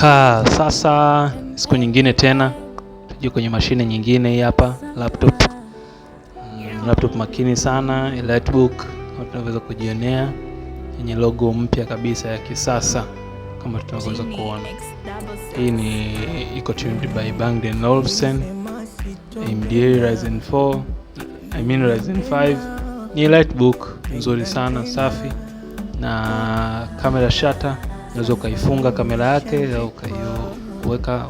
Sasa siku nyingine tena tuje kwenye mashine nyingine hii hapa, laptop makini sana, Elitebook kama tunaweza kujionea, yenye logo mpya kabisa ya kisasa kama tunaweza kuona. Hii ni iko tuned by Bang & Olufsen, AMD Ryzen 5. Ni Elitebook nzuri sana, safi, na kamera shutter unaweza ukaifunga kamera yake au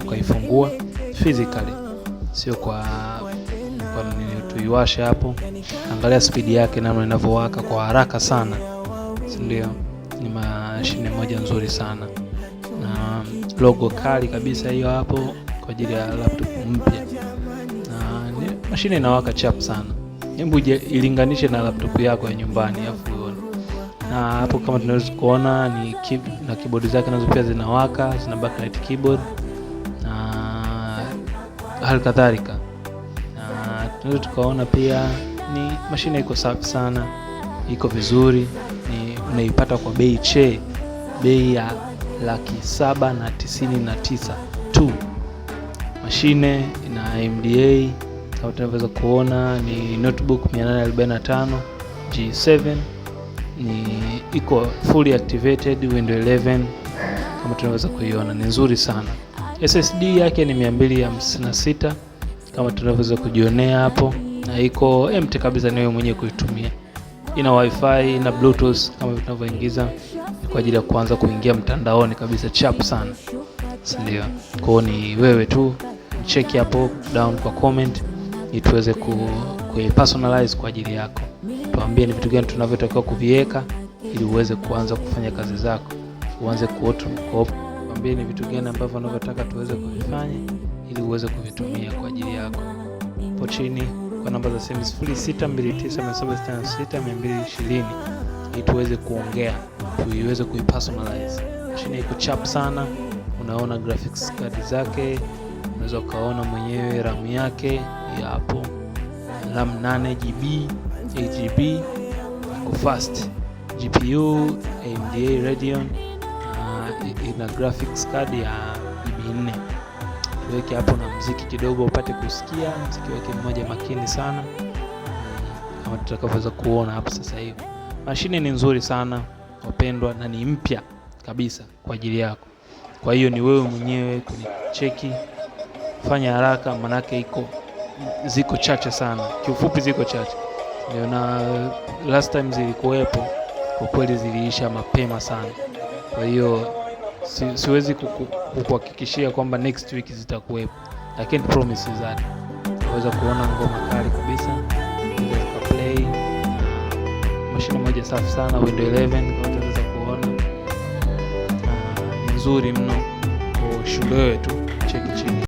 ukaifungua physically, sio kwa nini tuiwashe hapo. Angalia speed yake namna inavyowaka kwa haraka sana, ndio ni mashine moja nzuri sana na logo kali kabisa hiyo hapo kwa ajili ya laptop mpya, na mashine inawaka chap sana. Hebu ilinganishe na laptop yako ya nyumbani afu uone. Na hapo kama tunaweza kuona ni na keyboard zake nazo pia zinawaka, zina backlight keyboard na hali kadhalika. Na tunaweza tukaona pia ni mashine iko safi sana, iko vizuri, ni unaipata kwa bei ya $799 tu. Mashine ina AMD kama tunaweza kuona, ni notebook 845 G7, ni iko fully activated Windows 11 kama tunaweza kuiona, ni nzuri sana. SSD yake ni 256 kama tunaweza kujionea hapo, na iko empty kabisa, ni wewe mwenyewe kuitumia. Ina wifi na bluetooth kama tunavyoingiza kwa ajili ya kuanza kuingia mtandaoni kabisa, chap sana, ndio. Kwa ni wewe tu check hapo down kwa comment ili tuweze personalize kwa ajili yako. Tuambie ni vitu gani tunavyotakiwa kuviweka ili uweze kuanza kufanya kazi zako, uanze tuambie ni vitu gani ambavyo unavyotaka tuweze kuvifanya ili uweze kuvitumia kwa ajili yako. Hapo chini kwa namba za simu 0629766220 ili tuweze kuongea, tuiweze kuipersonalize. Mashine iko chap sana, unaona graphics card zake, unaweza ukaona mwenyewe RAM yake hapo, RAM 8GB, 8GB, iko fast. GPU AMD Radeon, ina graphics card ya GB4. Tuweke hapo na muziki kidogo upate kusikia muziki wake mmoja makini sana, kama tutakavyoweza kuona hapo sasa hivi. Mashine ni nzuri sana wapendwa, na ni mpya kabisa kwa ajili yako. Kwa hiyo ni wewe mwenyewe kunicheki, fanya haraka, manake ziko chache sana. Kiufupi ziko chache. Ndio, na last time zilikuwepo kwa kweli ziliisha mapema sana. Kwa hiyo siwezi kukuhakikishia kwamba next week zitakuwepo, lakini promise that unaweza kuona ngoma kali kabisa, unaweza kuplay. Mashine moja safi sana, Windows 11 kama unaweza kuona, ni nzuri mno. Kwa shule wewe tu cheki chini.